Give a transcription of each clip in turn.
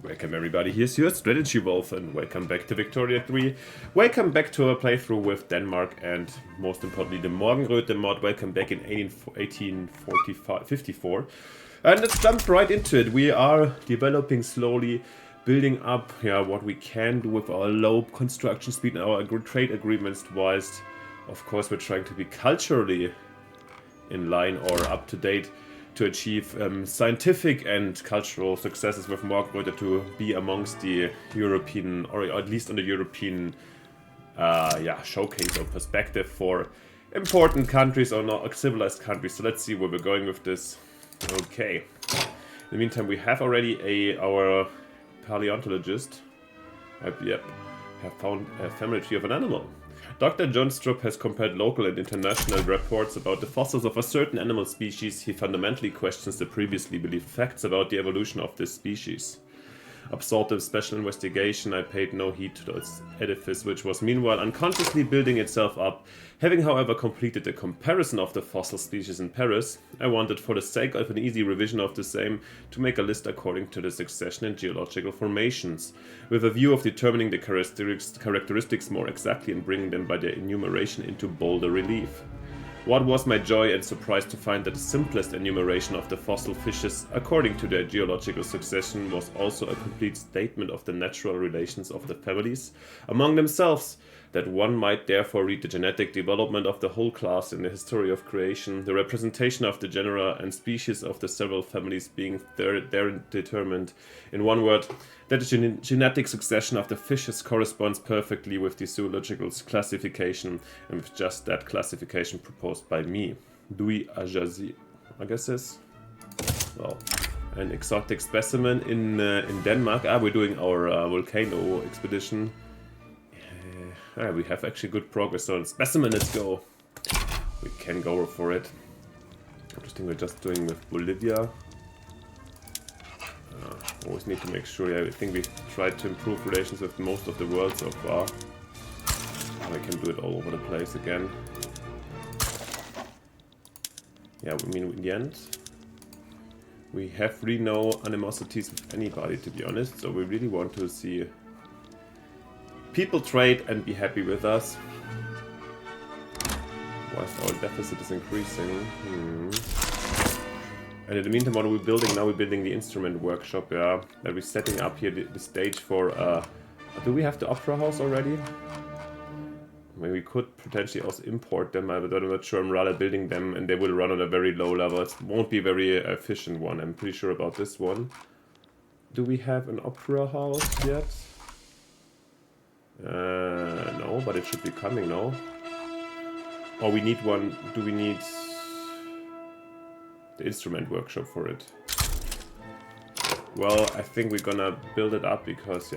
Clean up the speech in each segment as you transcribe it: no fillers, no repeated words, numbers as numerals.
Welcome everybody, here's your Strategy Wolf and welcome back to Victoria 3. Welcome back to our playthrough with Denmark and most importantly the Morgenröte mod. Welcome back in 1854. And let's jump right into it. We are developing slowly, building up what we can do with our low construction speed and our trade agreements, whilst of course we're trying to be culturally in line or up to date to achieve scientific and cultural successes with Morgenröte, to be amongst the European, or at least on the European showcase or perspective for important countries or not civilized countries. So let's see where we're going with this. Okay. In the meantime, we have already our paleontologist. Have found a family tree of an animal. Dr. John Strupp has compared local and international reports about the fossils of a certain animal species. He fundamentally questions the previously believed facts about the evolution of this species. Absorbed in special investigation, I paid no heed to its edifice, which was meanwhile unconsciously building itself up. Having, however, completed a comparison of the fossil species in Paris, I wanted, for the sake of an easy revision of the same, to make a list according to the succession in geological formations, with a view of determining the characteristics more exactly and bringing them by their enumeration into bolder relief. What was my joy and surprise to find that the simplest enumeration of the fossil fishes, according to their geological succession, was also a complete statement of the natural relations of the families among themselves, that one might therefore read the genetic development of the whole class in the history of creation, the representation of the genera and species of the several families being there determined. In one word, that the genetic succession of the fishes corresponds perfectly with the zoological classification, and with just that classification proposed by me, Louis Agassiz. Well, an exotic specimen in Denmark. We're doing our volcano expedition. We have actually good progress on specimen. Let's go. We can go for it. Interesting. We're just doing with Bolivia. Always need to make sure. I think we've tried to improve relations with most of the world so far. I can do it all over the place again. Yeah, I mean, in the end, we have really no animosities with anybody, to be honest. So we really want to see people trade and be happy with us. Whilst our deficit is increasing. And in the meantime, what are we building now? We're building the instrument workshop, that we're setting up here the stage for... do we have the opera house already? I mean, we could potentially also import them, but I'm not sure. I'm rather building them and they will run on a very low level. It won't be a very efficient one. I'm pretty sure about this one. Do we have an opera house yet? No, but it should be coming now. Oh, we need one. Do we need the instrument workshop for it? Well, I think we're gonna build it up because,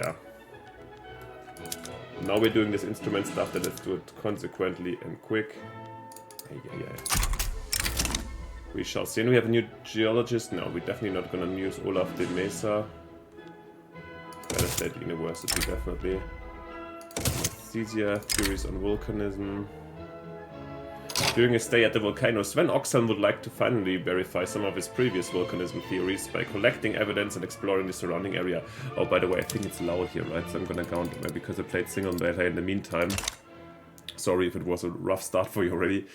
now we're doing this instrument stuff, then let's do it consequently and quick. We shall see. And we have a new geologist. No, we're definitely not gonna use Olaf de Mesa. Better State University, definitely. Anesthesia, theories on volcanism. During his stay at the volcano, Sven Oxholm would like to finally verify some of his previous volcanism theories by collecting evidence and exploring the surrounding area. Oh, by the way, I think it's loud here, right? So I'm gonna count it because I played single beta in the meantime. Sorry if it was a rough start for you already.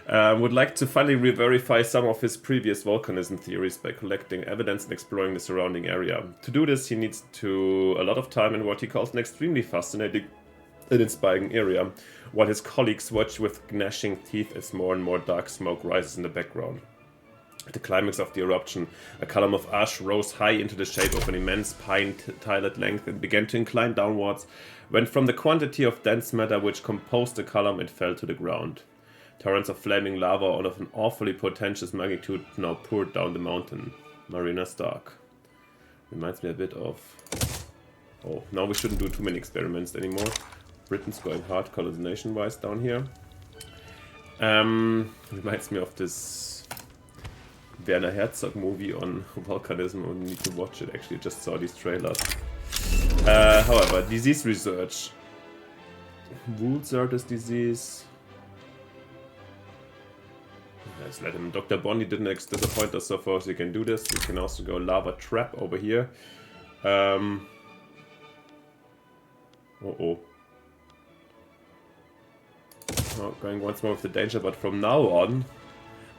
Would like to finally verify some of his previous volcanism theories by collecting evidence and exploring the surrounding area. To do this, he needs a lot of time in what he calls an extremely fascinating and inspiring area, while his colleagues watch with gnashing teeth as more and more dark smoke rises in the background. At the climax of the eruption, a column of ash rose high into the shape of an immense pine-tiled length and began to incline downwards, when from the quantity of dense matter which composed the column it fell to the ground. Torrents of flaming lava of an awfully portentous magnitude now poured down the mountain. Marina Stark. Reminds me a bit of... Oh, now we shouldn't do too many experiments anymore. Britain's going hard colonization-wise down here. Reminds me of this Werner Herzog movie on volcanism. I need to watch it, actually. Just saw these trailers. However, disease research. Woolsartus disease. Let's let him. Dr. Bondi didn't disappoint us so far, so you can do this. We can also go lava trap over here. Uh-oh. Oh, going once more with the danger, but from now on,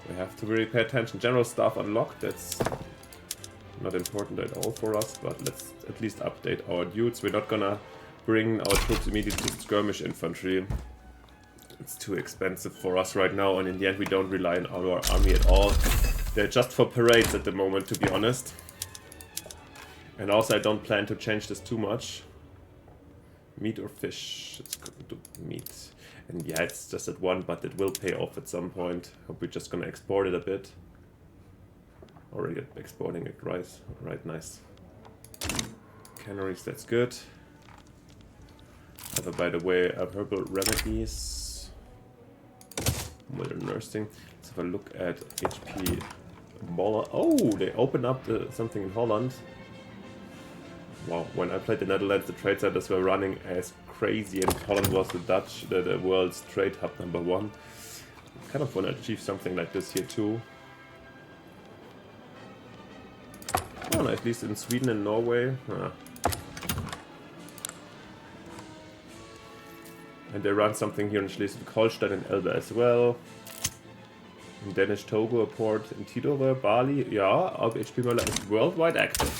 we have to really pay attention. General staff unlocked, that's not important at all for us, but let's at least update our dudes. We're not gonna bring our troops immediately to skirmish infantry. It's too expensive for us right now, and in the end we don't rely on our army at all. They're just for parades at the moment, to be honest. And also I don't plan to change this too much. Meat or fish? Let's go to meat. And yeah, it's just at 1, but it will pay off at some point. Hope we're just gonna export it a bit. Already exporting it, right? Right, nice. Canaries, that's good. By the way, herbal remedies. Modern nursing. Let's have a look at HP Baller. Oh, they opened up something in Holland. Wow, when I played the Netherlands, the trade centers were running as crazy, and Holland was the world's trade hub #1. Kind of want to achieve something like this here too. Oh, at least in Sweden and Norway. And they run something here in Schleswig-Holstein and Elbe as well. In Danish Togo, a port in Tidore, Bali. Yeah, HP Möller is worldwide active.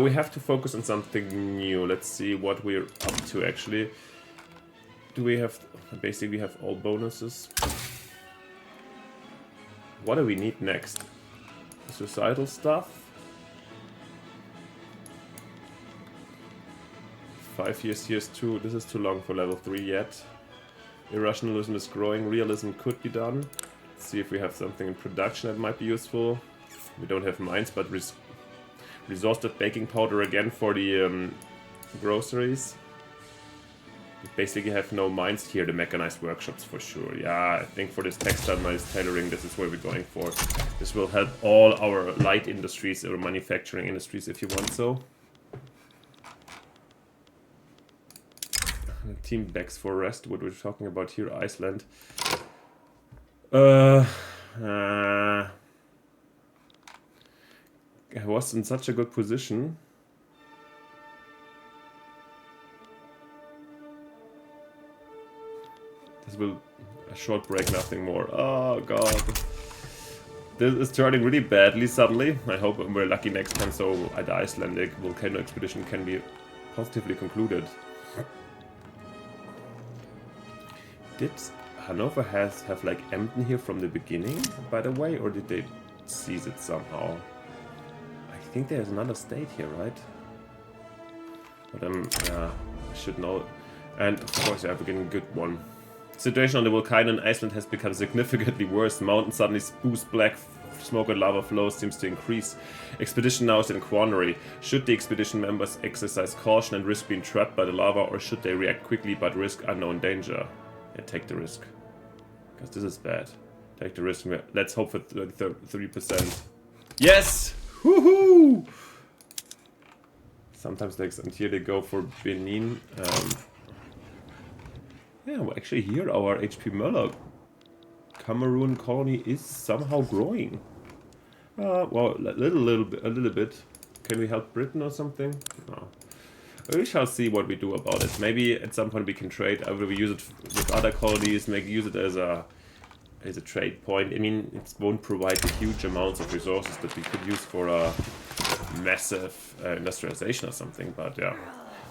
We have to focus on something new. Let's see what we're up to actually. Do we have... Basically we have all bonuses. What do we need next? Suicidal stuff? 5 years, here's 2. This is too long for level 3 yet. Irrationalism is growing. Realism could be done. Let's see if we have something in production that might be useful. We don't have mines, but resourced baking powder again for the groceries. We basically have no mines here, the mechanized workshops for sure. Yeah, I think for this textile-based tailoring, this is what we're going for. This will help all our light industries or manufacturing industries if you want so. Team backs for rest, what we're talking about here, Iceland. I was in such a good position. This will a short break, nothing more. Oh god. This is turning really badly suddenly. I hope we're lucky next time so the Icelandic volcano expedition can be positively concluded. Did Hanover have like Emden here from the beginning, by the way, or did they seize it somehow? I think there's another state here, right? But yeah, I should know. And of course, yeah, we're getting a good one. Situation on the volcano in Iceland has become significantly worse. Mountain suddenly spews black smoke and lava flow seems to increase. Expedition now is in quandary. Should the expedition members exercise caution and risk being trapped by the lava, or should they react quickly but risk unknown danger? Yeah, take the risk. Because this is bad. Take the risk. Let's hope for 33%. Yes! Woohoo! Sometimes until they go for Benin. Yeah, well, actually here our HP Möller Cameroon colony is somehow growing. Well, a little bit. Can we help Britain or something? No. We shall see what we do about it. Maybe at some point we can trade. Either we use it with other colonies, maybe use it as a trade point. I mean, it won't provide the huge amounts of resources that we could use for a massive industrialization or something. But yeah,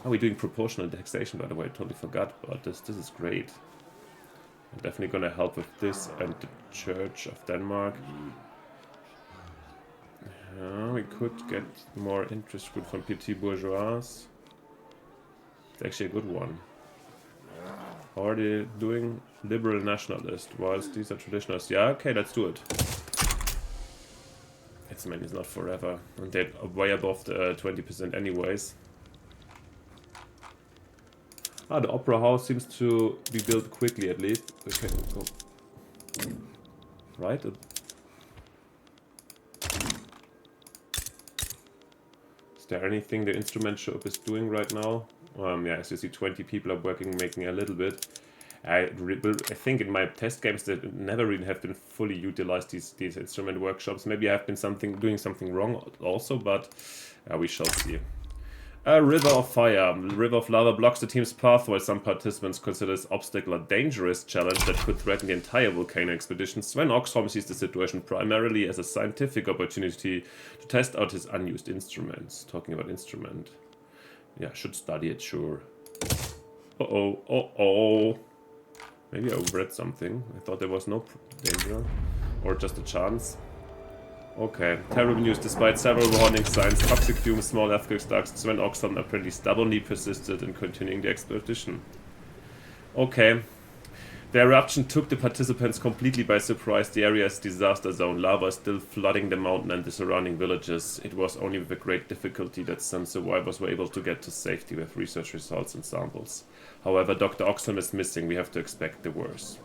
are we doing proportional taxation? By the way, I totally forgot. But this is great. I'm definitely gonna help with this and the Church of Denmark. We could get more interest good from petit bourgeois. It's actually a good one. Already doing liberal nationalist, whilst these are traditionalists. Yeah, okay, let's do it. It's man, it's not forever, and they're way above the 20% anyways. Ah, the opera house seems to be built quickly at least. We can go right. Is there anything the instrument shop is doing right now? Yeah, as you see, 20 people are working, making a little bit. I think in my test games that never really have been fully utilized these instrument workshops. Maybe I have been doing something wrong also, but we shall see. A river of fire. The river of lava blocks the team's path while some participants consider this obstacle a dangerous challenge that could threaten the entire volcano expedition. Sven Oxholm sees the situation primarily as a scientific opportunity to test out his unused instruments. Talking about instrument. Yeah, should study it, sure. Uh-oh, uh-oh. Maybe I overread something. I thought there was no danger. Or just a chance. Okay, terrible news. Despite several warning signs, toxic fumes, small earthquakes, darks, Sven Oxholm apparently stubbornly persisted in continuing the expedition. Okay. The eruption took the participants completely by surprise. The area is disaster zone. Lava is still flooding the mountain and the surrounding villages. It was only with great difficulty that some survivors were able to get to safety with research results and samples. However, Dr. Oxholm is missing. We have to expect the worst.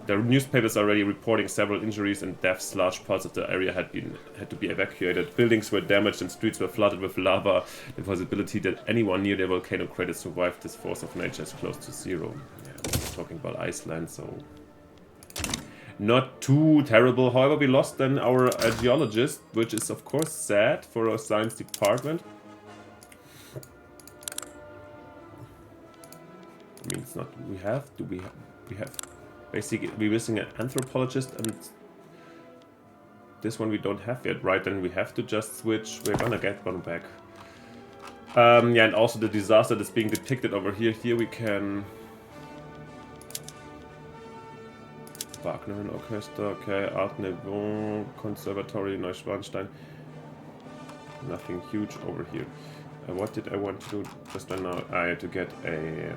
The newspapers are already reporting several injuries and deaths. Large parts of the area had to be evacuated. Buildings were damaged and streets were flooded with lava. The possibility that anyone near the volcano crater survived this force of nature is close to zero. Yeah, we're talking about Iceland, so not too terrible. However, we lost then our geologist, which is of course sad for our science department. I mean, it's not. We have. Basically, we're missing an anthropologist, and this one we don't have yet, right? Then we have to just switch. We're gonna get one back. Yeah, and also the disaster that's being depicted over here. Here we can... Wagner and Orchestra, okay. Art Nouveau, Conservatory, Neuschwanstein. Nothing huge over here. What did I want to do just right now? I had to get a...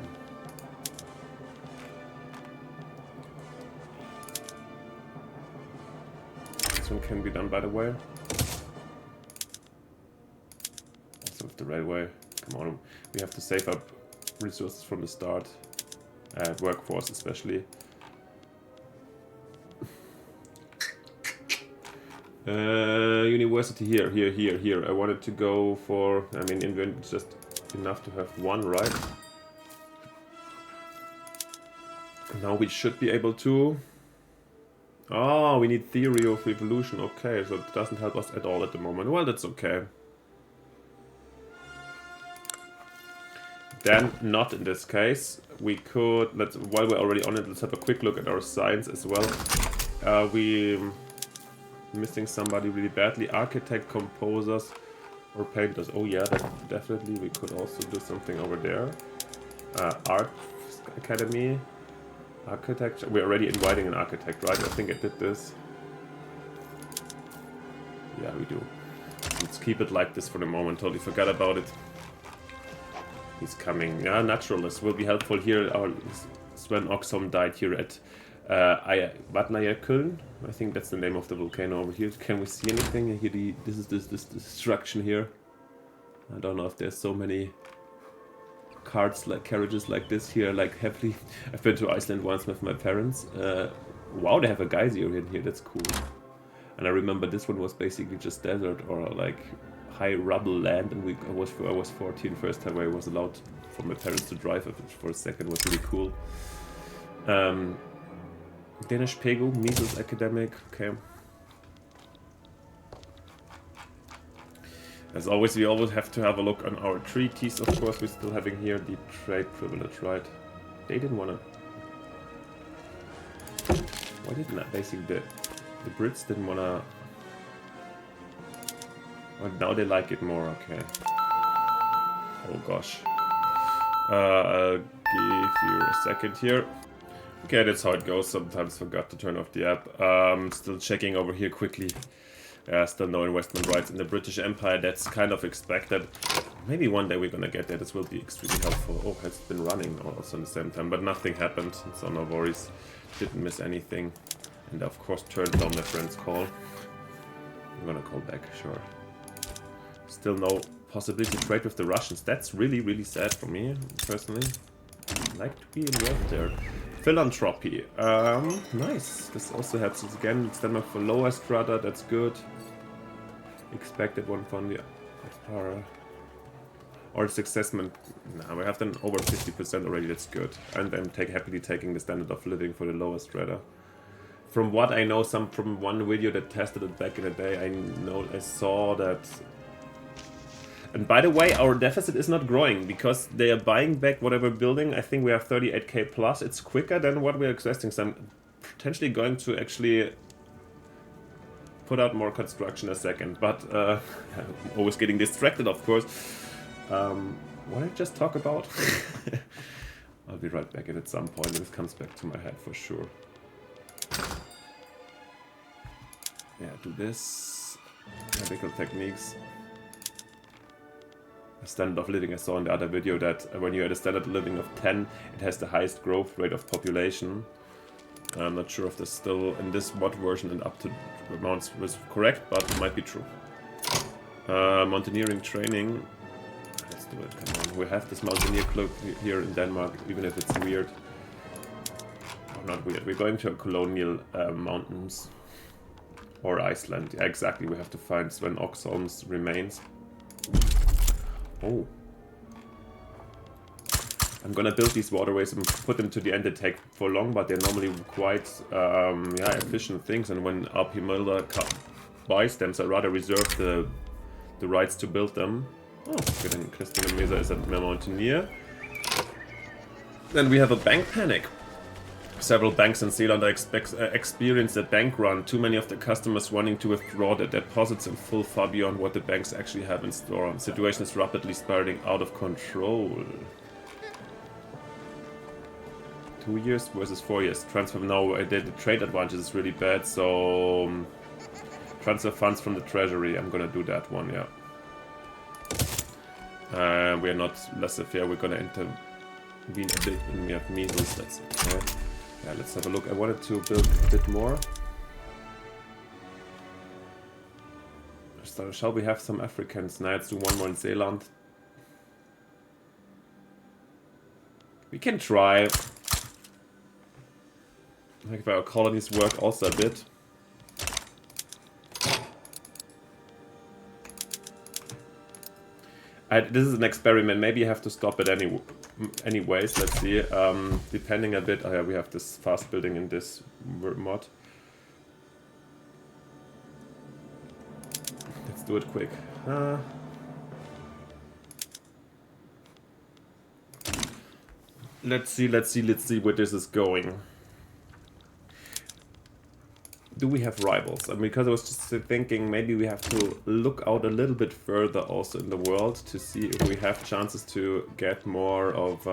can be done, by the way. Also with the railway. Come on, we have to save up resources from the start. Workforce especially. University here. I wanted to go for... I mean, invent just enough to have one, right? Now we should be able to... Oh, we need theory of evolution. Okay, so it doesn't help us at all at the moment. Well, that's okay. Then, not in this case. We could, while we're already on it, let's have a quick look at our science as well. We missing somebody really badly. Architect, composers, or painters. Oh yeah, that definitely. We could also do something over there. Art Academy. Architecture. We're already inviting an architect, right? I think I did this. Yeah, we do. Let's keep it like this for the moment. Totally forgot about it. He's coming. Yeah, naturalist will be helpful here. Our Sven Oxholm died here at Vatnajökull. I think that's the name of the volcano over here. Can we see anything? Here, this is this destruction here. I don't know if there's so many carriages like this here, like heavily. I've been to Iceland once with my parents. Wow, they have a geyser in here. That's cool. And I remember this one was basically just desert or like high rubble land, and I was 14. First time I was allowed for my parents to drive it for a second. Was really cool. Danish Pego, measles academic. Okay. As always, we always have to have a look on our treaties. Of course, we're still having here the trade privilege, right? They didn't want to... Why didn't that? Basically, the Brits didn't want to... Well, now they like it more, okay. Oh gosh. I'll give you a second here. Okay, that's how it goes. Sometimes forgot to turn off the app. Still checking over here quickly. Still no investment rights in the British Empire. That's kind of expected. Maybe one day we're gonna get there. This will be extremely helpful. Oh, it's been running also at the same time, but nothing happened, so no worries. Didn't miss anything. And of course, turned down my friend's call. I'm gonna call back, sure. Still no possibility to trade with the Russians. That's really, really sad for me, personally. I'd like to be involved there. Philanthropy. Nice. This also helps us again. Stand up for lower strata, that's good. Expected one from the... Or successment. Nah, we have done over 50% already, that's good. And I'm happily taking the standard of living for the lower strata. From what I know, from one video that tested it back in the day, I saw that... And by the way, our deficit is not growing because they are buying back whatever building. I think we have 38k plus. It's quicker than what we're investing. So I'm potentially going to actually put out more construction in a second. But I'm always getting distracted, of course. What did I just talk about? I'll be right back at some point. This comes back to my head for sure. Yeah, do this. Medical techniques. Standard of living, I saw in the other video that when you're at a standard of living of 10, it has the highest growth rate of population. I'm not sure if this still in this mod version and up to amounts was correct, but it might be true. Mountaineering training. Let's do it, come on. We have this mountaineer club here in Denmark, even if it's weird. Oh, not weird. We're going to a colonial mountains. Or Iceland. Yeah, exactly. We have to find Sven Oxholm's remains. Oh. I'm gonna build these waterways and put them to the end. They take for long, but they're normally quite yeah, efficient things. And when RP Mulder buys them, so I'd rather reserve the rights to build them. Oh, getting Christian Mesa is a mountaineer. Then we have a bank panic. Several banks in Zealand experienced a bank run. Too many of the customers wanting to withdraw their deposits in full, far beyond what the banks actually have in store. The situation is rapidly spiraling out of control. 2 years versus 4 years. Transfer now. The trade advantage is really bad, so transfer funds from the treasury. I'm gonna do that one, yeah. We are not laissez-faire. We're gonna intervene a bit when we have measles. That's okay. Yeah, let's have a look. I wanted to build a bit more. So shall we have some Africans? Now let's do one more in Zealand. We can try. Make our colonies work also a bit. This is an experiment. Maybe you have to stop it anyways. Let's see. Depending a bit. Oh yeah, we have this fast building in this mod. Let's do it quick. Let's see where this is going. Do we have rivals? And because I was just thinking maybe we have to look out a little bit further also in the world to see if we have chances to get more of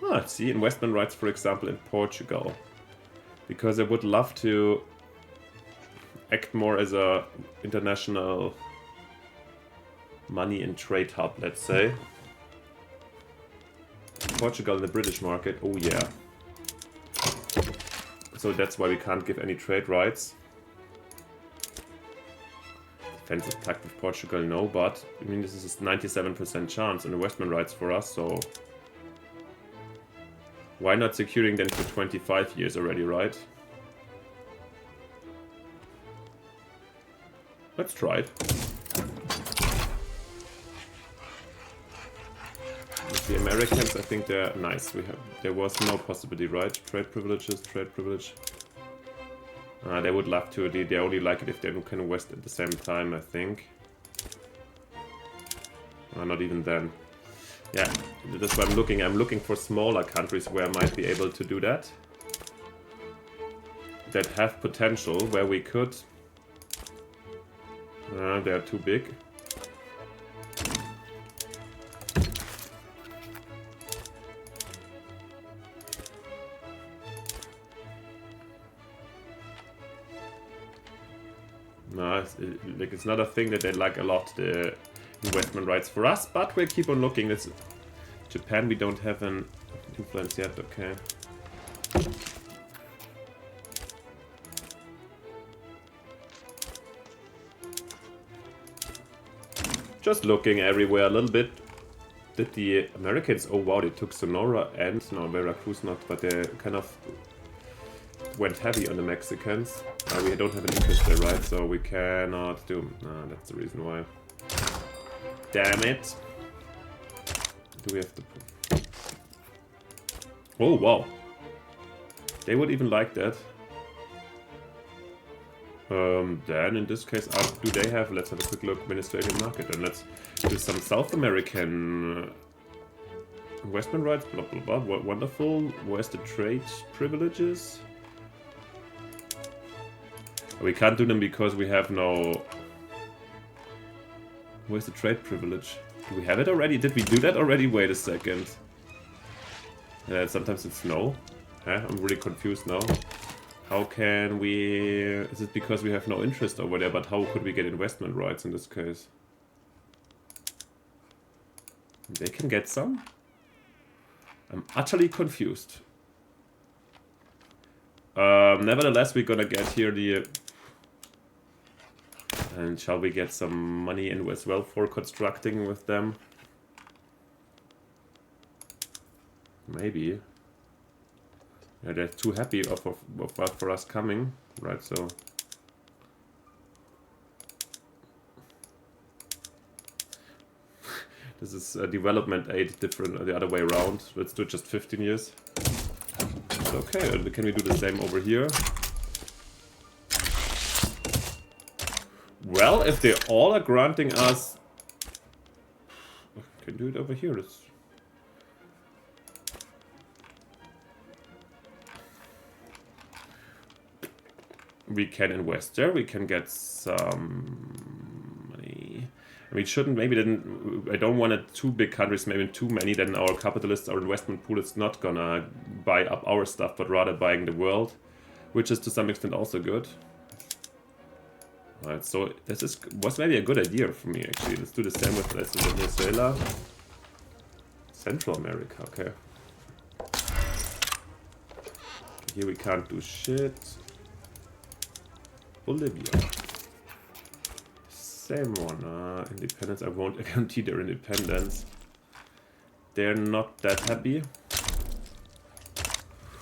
let's see, investment rights, for example, in Portugal. Because I would love to act more as a international money and trade hub, let's say. Portugal in the British market, oh yeah. So that's why we can't give any trade rights. Defensive pact with Portugal, no, but I mean this is a 97% chance and investment rights for us, so why not securing them for 25 years already, right? Let's try it. With the Americans, I think they're nice. There was no possibility, right? Trade privileges, trade privilege. They would love to. They only like it if they can invest at the same time, I think. Not even then. Yeah, that's what I'm looking. I'm looking for smaller countries where I might be able to do that. That have potential, where we could. They're too big. No, it's not a thing that they like a lot, the investment rights for us, but we'll keep on looking. It's Japan, we don't have an influence yet, okay. Just looking everywhere a little bit. Did the Americans, oh wow, they took Sonora and, no, Veracruz not, but they kind of went heavy on the Mexicans. We don't have an interest there, right? So we cannot do... that's the reason why. Damn it! Do we have to... Oh, wow. They would even like that. Then in this case, do they have, let's have a quick look, Administrative Market, and let's do some South American investment rights, blah blah blah, wonderful. Where's the trade privileges? We can't do them because we have no... Where's the trade privilege? Do we have it already? Did we do that already? Wait a second. Sometimes it's no. I'm really confused now. How can we... Is it because we have no interest over there? But how could we get investment rights in this case? They can get some? I'm utterly confused. Nevertheless, we're gonna get here the... And shall we get some money in as well for constructing with them? Maybe. Yeah, they're too happy for us coming, right? So this is development aid different the other way around. Let's do just 15 years. Okay, and can we do the same over here? Well, if they all are granting us, can do it over here. We can invest there, we can get some money. We shouldn't, maybe then, I don't want it too big countries, maybe too many, then our capitalists, our investment pool is not gonna buy up our stuff, but rather buying the world, which is to some extent also good. Alright, so this was maybe a good idea for me actually. Let's do the same with Venezuela. Central America, okay. Here we can't do shit. Bolivia. Same one. Independence. I won't guarantee their independence. They're not that happy.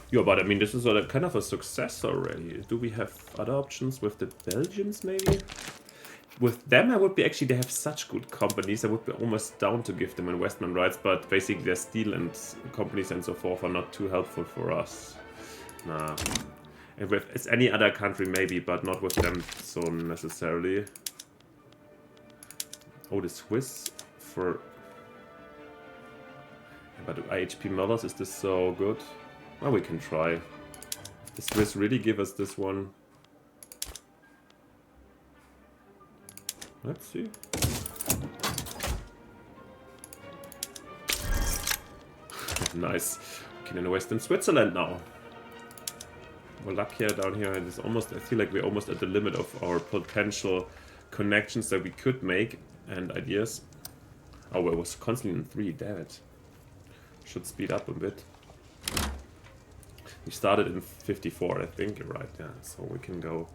Yeah, but I mean, this is a kind of a success already. Do we have other options with the Belgians, maybe? With them, I would be actually, they have such good companies. I would be almost down to give them investment rights, but basically their steel and companies and so forth are not too helpful for us. Nah. And with it's any other country maybe, but not with them so necessarily. Oh, the Swiss for... But IHP Mullers, is this so good? Well, we can try. If the Swiss really give us this one. Let's see. Nice. We can invest in Switzerland now. Wallachia down here is almost, I feel like we're almost at the limit of our potential connections that we could make and ideas. Oh, it was constantly in 3, damn it. Should speed up a bit. We started in 54, I think, you're right, yeah. So we can go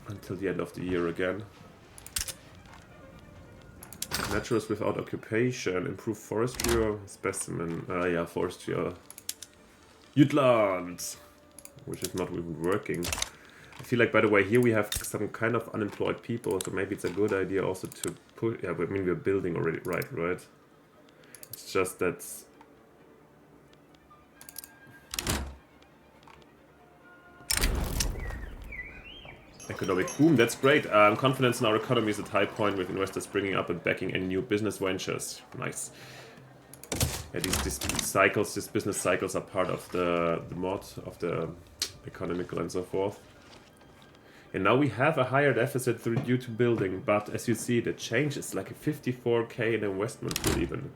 until the end of the year again. Naturals without occupation, improve forestry, specimen, yeah, forestry, Jutland, which is not even working. I feel like, by the way, here we have some kind of unemployed people, so maybe it's a good idea also to put, yeah, I mean, we're building already, right? It's just that... Economic boom, that's great. Confidence in our economy is at high point with investors bringing up and backing any new business ventures. Nice. Yeah, these cycles, these business cycles are part of the mod, of the economical and so forth. And now we have a higher deficit due to building, but as you see, the change is like a 54k in investment pool even.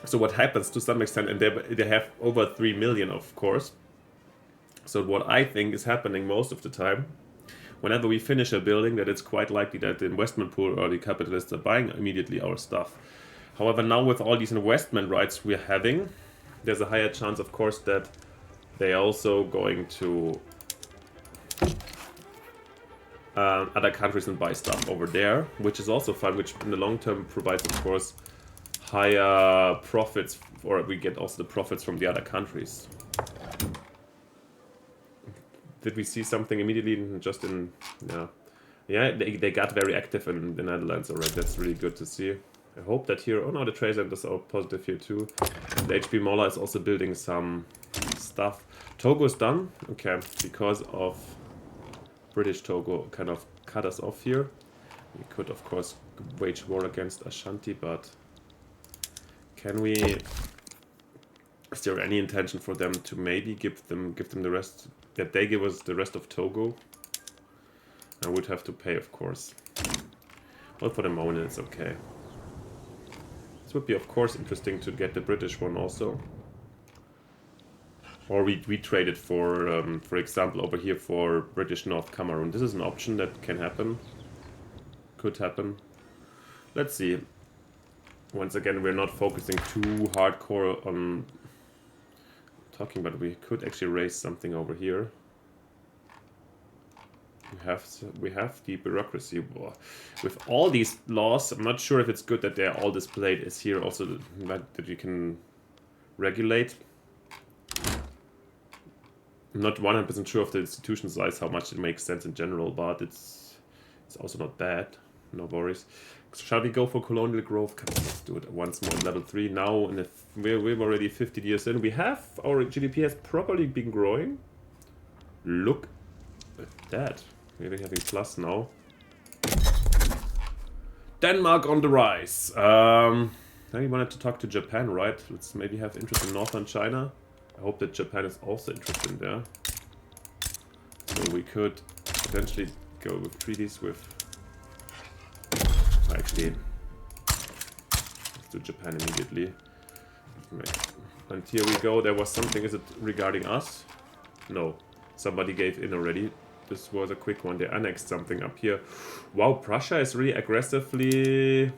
So what happens to some extent, and they have over 3 million, of course. So what I think is happening most of the time, whenever we finish a building, that it's quite likely that the investment pool or the capitalists are buying immediately our stuff. However, now with all these investment rights we're having, there's a higher chance, of course, that they are also going to other countries and buy stuff over there, which is also fun, which in the long term provides, of course, higher profits, or we get also the profits from the other countries. Did we see something immediately just in... Yeah, they got very active in the Netherlands already. That's really good to see. I hope that here... Oh no, the trade centers are positive here too. The HP Moller is also building some stuff. Togo's done. Okay, because of British Togo kind of cut us off here. We could, of course, wage war against Ashanti, but can we... Is there any intention for them to maybe give them the rest... That they give us the rest of Togo? I would have to pay, of course. Well, for the moment, it's okay. This would be, of course, interesting to get the British one also. Or we trade it for example, over here for British North Cameroon. This is an option that can happen. Could happen. Let's see. Once again, we're not focusing too hardcore on talking, but we could actually raise something over here. We have the bureaucracy war. With all these laws, I'm not sure if it's good that they're all displayed as here also that you can regulate. I'm not 100% sure of the institution size, how much it makes sense in general, but it's also not bad. No worries. Shall we go for colonial growth? Come on, let's do it once more. Level 3 now. And we're already 50 years in. We have our GDP has properly been growing. Look at that. We're having plus now. Denmark on the rise. Now we wanted to talk to Japan, right? Let's maybe have interest in northern China. I hope that Japan is also interested in there. So we could potentially go with treaties with... Actually, let's do Japan immediately. And here we go. There was something. Is it regarding us? No. Somebody gave in already. This was a quick one. They annexed something up here. Wow, Prussia is really aggressively...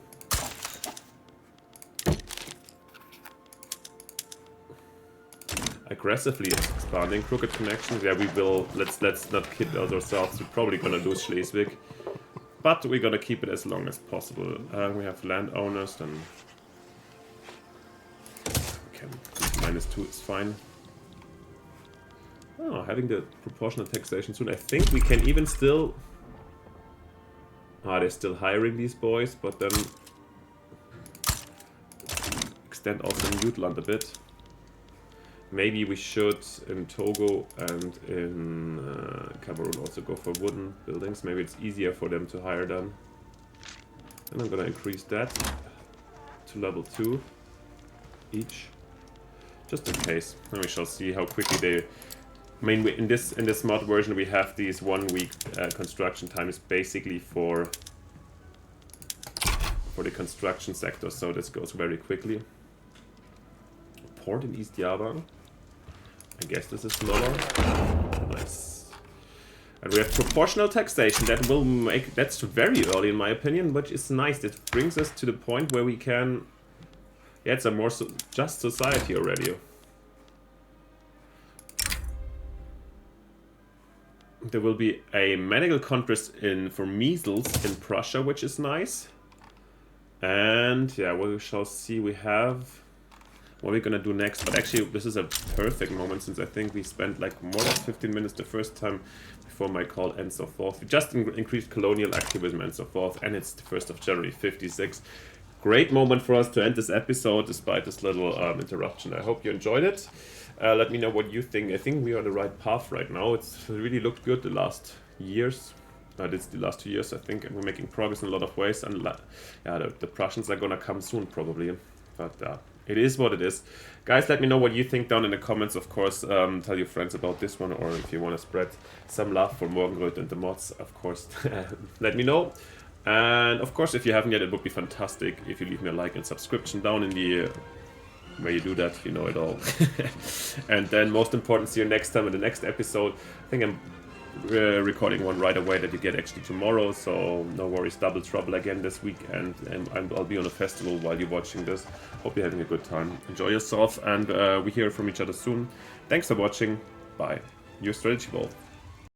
expanding. Crooked connections. Yeah, we will. Let's not kid ourselves. We're probably gonna lose Schleswig. But we're gonna keep it as long as possible. We have landowners, then... Okay, -2 is fine. Oh, having the proportional taxation soon. I think we can even still... Ah, they're still hiring these boys, but then... Extend also in Jutland a bit. Maybe we should, in Togo and in Cameroon, also go for wooden buildings. Maybe it's easier for them to hire them. And I'm gonna increase that to level 2 each, just in case. And we shall see how quickly they... I mean, in this mod version, we have these 1 week construction times basically for the construction sector, so this goes very quickly. Port in East Java. I guess this is smaller. Nice. And we have proportional taxation. That will make... That's very early in my opinion, but it's nice. It brings us to the point where we can... Yeah, it's a more just society already. There will be a medical contrast for measles in Prussia, which is nice. And yeah, we shall see. We have... What we're gonna do next, but actually this is a perfect moment since I think we spent like more than 15 minutes the first time before my call and so forth. We just increased colonial activism and so forth, and it's the 1st of January 56. Great moment for us to end this episode despite this little interruption. I hope you enjoyed it. Let me know what you think. I think we are on the right path right now. It's really looked good the last years. It's the last 2 years, I think, and we're making progress in a lot of ways. And yeah, the Prussians are gonna come soon probably, but it is what it is. Guys, let me know what you think down in the comments, of course. Tell your friends about this one, or if you want to spread some love for Morgenröte and the mods, of course, let me know. And of course, if you haven't yet, it would be fantastic if you leave me a like and subscription down in the... where you do that, you know it all. And then, most important, see you next time in the next episode. I think I'm recording one right away that you get actually tomorrow, so no worries, double trouble again this weekend, and I'll be on a festival while you're watching this. Hope you're having a good time. Enjoy yourself, and we hear from each other soon. Thanks for watching. Bye. Your Strategy Wolf.